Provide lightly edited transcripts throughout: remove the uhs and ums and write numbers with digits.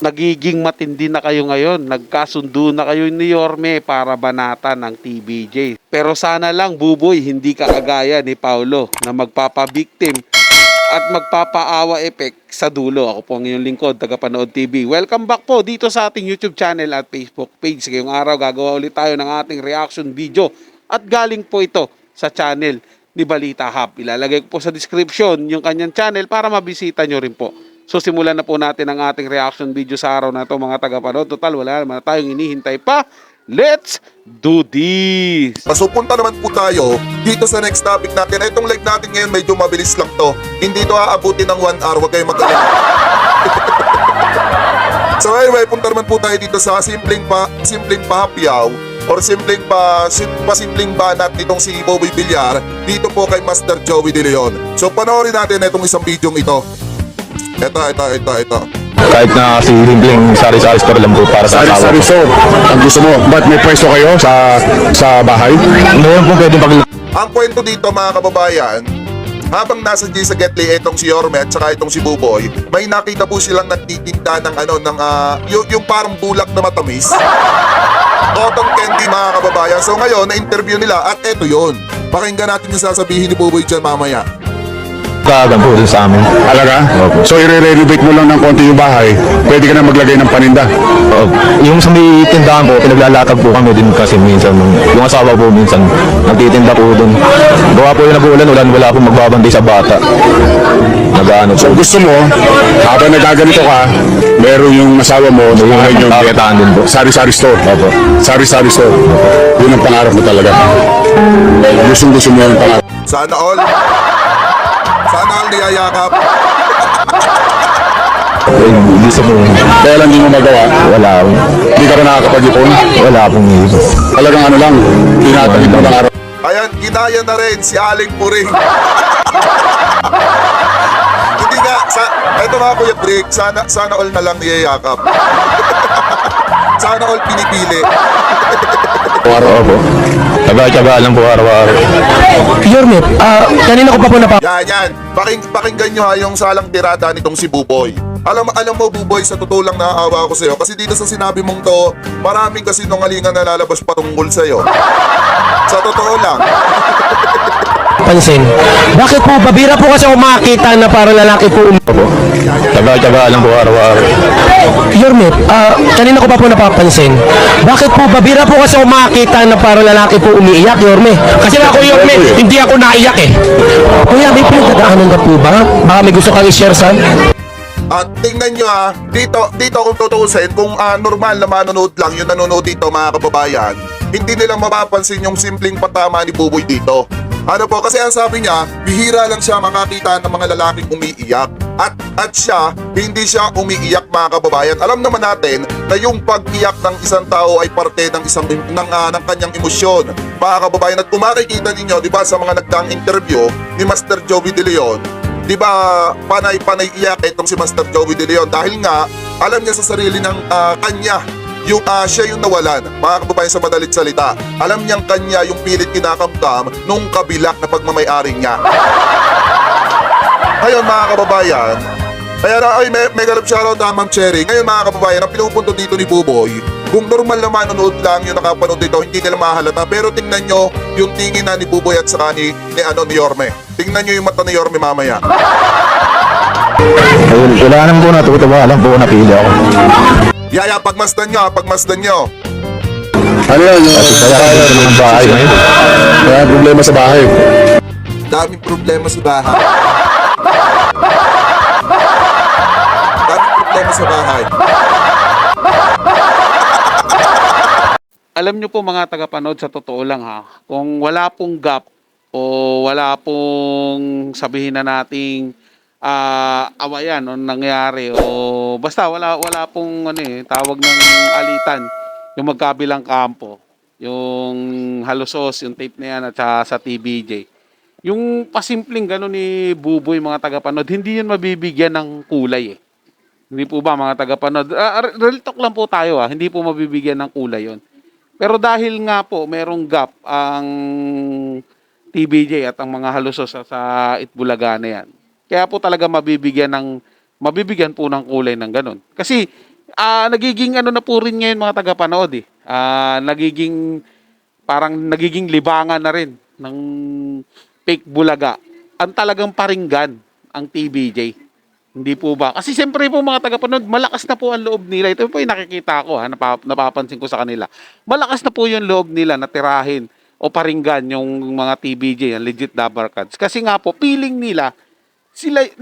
nagiging matindi na kayo ngayon. Nagkasundo na kayo ni Yorme para banatan ng TVJ. Pero sana lang, Buboy, hindi ka kagaya ni Paulo na magpapabiktim at magpapaawa effect sa dulo. Ako po ang inyong lingkod, Tagapanood TV. Welcome back po dito sa ating YouTube channel at Facebook page. Ngayong araw, gagawa ulit tayo ng ating reaction video. At galing po ito sa channel ni Balita Hub. Ilalagay ko po sa description yung kanyang channel para mabisita nyo rin po. So simulan na po natin ang ating reaction video sa araw na ito, mga tagapanood. Total, wala naman tayong inihintay pa. Let's do this! So punta naman po tayo dito sa next topic natin. Itong live natin ngayon medyo mabilis lang to. Hindi to aabutin ng 1 hour. Huwag kayong mag-alala. So anyway, punta naman po tayo dito sa simpleng pahapyaw or simpleng banat nitong si Boboy Villar dito po kay Master Joey De Leon. So panoorin natin itong isang video ito. Ito. Kahit na si simpleng sari-sari store lang po para sa asawa Sari-sari ko. store. Ang gusto mo, ba't may pwesto kayo sa bahay? Ngayon po pwede pag... Ang kwento dito mga kababayan, habang nasa G sa Getly itong si Yorme at saka itong si Buboy, may nakita po silang nagtitinda ng yung parang bulak na matamis. Cotton candy mga kababayan. So ngayon, na-interview nila at eto yun. Pakinggan natin yung sasabihin ni Buboy dyan mamaya. Kagan po din sa amin. Talaga? Opo. So i-renovate mo lang ng konti yung bahay, pwede ka na maglagay ng paninda. Yung sa may tindahan po, pinaglalatag po kami din kasi minsan. Yung asawa po minsan, nagtitinda po doon. Gawa po yung nabulan, wala po magbabantay sa bata. Nag-ano po. So gusto mo, habang nagaganito ka, meron yung asawa mo, meron yung Takitaan din po. sari-sari store. Opo. Sari-sari store. Yun ang pangarap mo talaga. Gusto mo yung pangarap. Sana all niyayakap. Hindi sa po. Kaya lang hindi mo magawa, Wala po. hindi ka pa nakakapag-ipon. Wala pong ipon. Talagang ano lang, tinatagit mo ng araw. Ayan, ginaya na rin si Aling Puring. Hindi nga, eto mga Kuya Brick, sana all na lang niyayakap. Sana all pinipili. Araw po. Taga-taga lang po araw-araw. Yorme, kanina ko pa po Yan. Pakinggan nyo ha yung salang tirada nitong si Buboy. Alam mo Buboy, sa totoo lang naaawa ako sa'yo. Kasi dito sa sinabi mong to, maraming kasinungalingan na lalabas patungkol sa'yo. Sa totoo lang. napapansin. Bakit po, babira po kasi ako makakita na parang lalaki po. Taga-taga lang po araw-araw. Yorme, kanina ko pa po napapansin. Bakit po, babira po kasi ako makakita na parang lalaki po umiiyak, Yorme. Kasi ako, Yorme, hindi ako naiyak eh. Kuya, may pinagdadaanan ka po ba? Baka may gusto kang i-share sa... At tingnan nyo ha, dito kung tutuusin, kung normal na manonood lang yung nanonood dito mga kababayan, hindi nila mapapansin yung simpleng patama ni Buboy dito. Ano po, kasi ang sabi niya, bihira lang siya makakita ng mga lalaking umiiyak. At siya, hindi siya umiiyak mga kababayan. Alam naman natin na yung pag-iyak ng isang tao ay parte ng ng kanyang emosyon. Mga kababayan, at kung makikita ninyo, di ba, sa mga nagdaang interview ni Master Joey De Leon, di ba, panay iyak itong si Master Joey De Leon dahil nga alam niya sa sarili ng kanya yung siya yung nawalan. Mga kababayan, sa madalit salita, alam niyang kanya yung pilit kinakamdam nung kabilak na pagmamay-ari niya. Ngayon mga kababayan, kaya na, may galap shoutout Ma'am Cherry. Ngayon mga kababayan, ang pinupunto dito ni Buboy, kung normal na manonood lang yung nakapanood dito, hindi nila mahalata. Pero tingnan nyo yung tingin na ni Buboy at saka ni Yorme. Tingnan nyo yung mata ni Yorme mamaya. Wala naman po natutuwa lang po, napili ako. Yaya, pagmasdan nyo. Ano yan? Kaya ng bahay ngayon. Kaya problema sa bahay. Daming problema sa bahay. Alam nyo po mga tagapanood, sa totoo lang ha, kung wala pong gap o wala pong sabihin na nating awayan o nangyari o basta wala pong tawag ng alitan, yung magkabilang kampo, yung halusos, yung tape na yan at sa TVJ. Yung pasimpleng gano'n ni Buboy mga tagapanood, hindi yun mabibigyan ng kulay eh. Hindi po ba mga tagapanood? Real talk lang po tayo hindi po mabibigyan ng kulay yon. Pero dahil nga po merong gap ang TVJ at ang mga halusos sa Itbulaga na yan. Kaya po talaga mabibigyan po ng kulay ng ganun. Kasi nagiging ano na po rin ngayon mga tagapanood eh. Nagiging libangan na rin ng fake bulaga. Ang talagang paringgan ang TVJ. Hindi po ba? Kasi siyempre po mga tagapanood, malakas na po ang loob nila. Ito po yung nakikita ko, napapansin ko sa kanila. Malakas na po yung loob nila na tirahin o paringgan yung mga TVJ, ang legit Dabar Cats. Kasi nga po, feeling nila,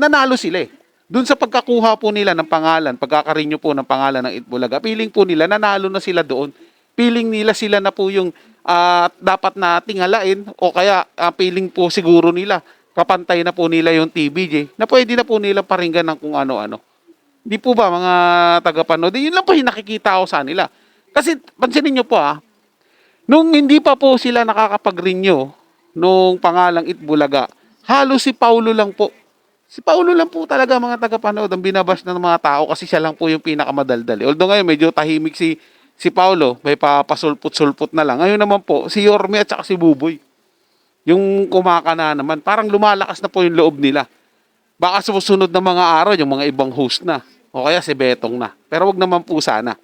nanalo sila eh. Doon sa pagkakuha po nila ng pangalan, pagkakarinyo po ng pangalan ng Itbulaga, feeling po nila, nanalo na sila doon. Feeling nila sila na po yung dapat na tingalain o kaya feeling po siguro nila, kapantay na po nila yung TVJ na pwede na po nila paringgan ng kung ano-ano. Di po ba mga tagapanood? Yun lang po yung nakikita ko sa nila. Kasi pansinin nyo po nung hindi pa po sila nakakapag-renew nung pangalang Itbulaga, halos si Paulo lang po. Si Paulo lang po talaga mga tagapanood ang binabash ng mga tao kasi siya lang po yung pinakamadaldali. Although ngayon medyo tahimik si Paulo, may papasulput-sulput na lang. Ngayon naman po, si Yorme at saka si Buboy. Yung kumakana naman, parang lumalakas na po yung loob nila. Baka susunod na mga araw, yung mga ibang host na. O kaya si Betong na. Pero wag naman po sana.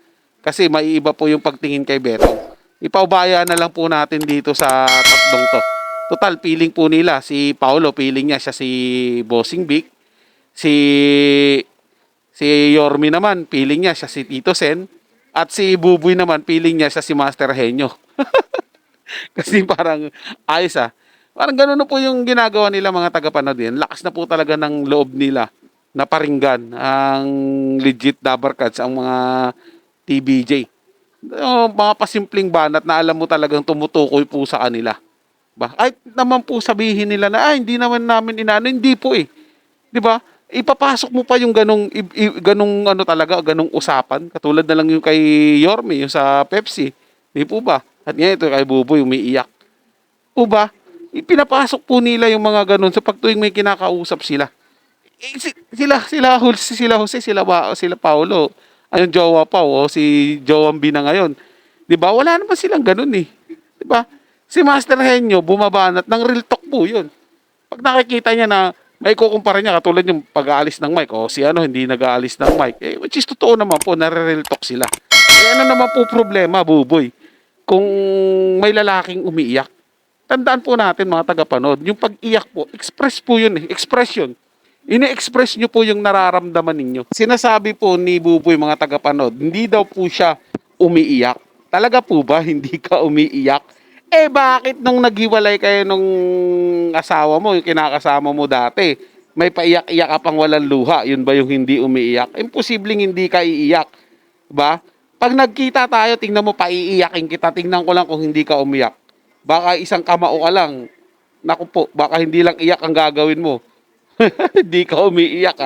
Kasi maiiba po yung pagtingin kay Betong. Ipaubaya na lang po natin dito sa tatlong to. Total, feeling po nila. Si Paulo, feeling niya siya si Bossing Vic. Si Yorme naman, feeling niya siya si Tito Sen. At si Buboy naman, feeling niya siya si Master Henyo. Kasi parang ayos Parang gano'n na po yung ginagawa nila mga tagapanood yan. Lakas na po talaga ng loob nila na paringgan ang legit Dabar Cats, ang mga TVJ. Mga pasimpleng banat na alam mo talagang tumutukoy po sa kanila. Ay naman po sabihin nila na hindi naman namin inaano. Hindi po eh. Di ba? Ipapasok mo pa yung ganong ganong usapan. Katulad na lang yung kay Yorme, yung sa Pepsi. Di po ba? At ngayon ito kay Buboy, umiiyak. O ba? Ipinapasok po nila yung mga ganun sa pagtuwing may kinakausap sila. Sila Paulo, ayun jowa pa o si Joam B na ngayon. 'Di ba? Wala naman silang ganun eh. 'Di ba? Si Master Henyo bumabanat ng real talk po 'yun. Pag nakikita niya na may kukumpara niya katulad yung pag-aalis ng mic o si hindi nag-aalis ng mic. Which is totoo naman po na real talk sila. Ano naman po problema, Buboy? Kung may lalaking umiiyak. Tandaan po natin mga tagapanood, yung pag-iyak po, express po yun eh, expression. Ine-express nyo po yung nararamdaman ninyo. Sinasabi po ni Buboy mga tagapanood, hindi daw po siya umiiyak. Talaga po ba hindi ka umiiyak? Bakit nung naghiwalay kayo nung asawa mo, yung kinakasama mo dati, may paiyak-iyak ka pang walang luha, yun ba yung hindi umiiyak? Imposibleng hindi ka iiyak. Ba? Pag nagkita tayo, tingnan mo, paiiyakin kita, tingnan ko lang kung hindi ka umiyak. Baka isang kamao ka lang. Naku po, baka hindi lang iyak ang gagawin mo. Hindi ka umiiyak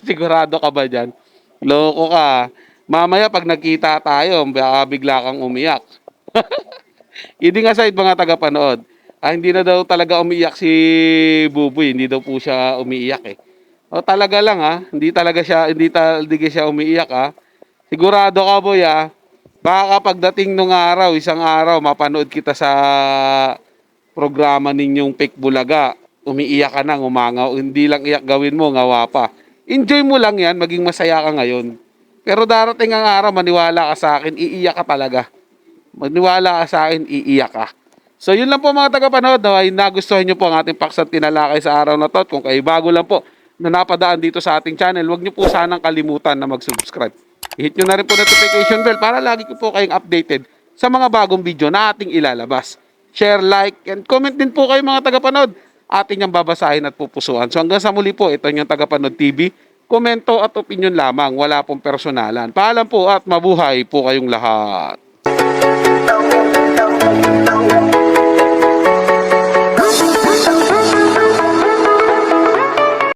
Sigurado ka ba dyan? Loko ka. Mamaya pag nagkita tayo, baka bigla kang umiyak. Hindi nga sa mga tagapanood. Hindi na daw talaga umiiyak si Buboy. Hindi daw po siya umiiyak O talaga lang Hindi siya umiiyak Sigurado ka boy Baka pagdating nung araw, isang araw, mapanood kita sa programa ninyong Fake Bulaga. Umiiyak ka na, umangaw. Hindi lang iyak gawin mo, ngawa pa. Enjoy mo lang yan, maging masaya ka ngayon. Pero darating ang araw, maniwala ka sa akin, iiyak ka talaga. Maniwala ka sa akin, iiyak ka. So yun lang po mga tagapanood. Ay nagustuhan nyo po ang ating paksang tinalakay sa araw na to. At kung kayo bago lang po na napadaan dito sa ating channel, huwag nyo po sanang kalimutan na mag-subscribe. I-hit nyo na rin po notification bell para lagi ko po kayong updated sa mga bagong video na ating ilalabas. Share, like, and comment din po kayo mga tagapanood. Ating yung babasahin at pupusuan. So hanggang sa muli po, ito yung Tagapanood TV. Komento at opinion lamang, wala pong personalan. Paalam po at mabuhay po kayong lahat.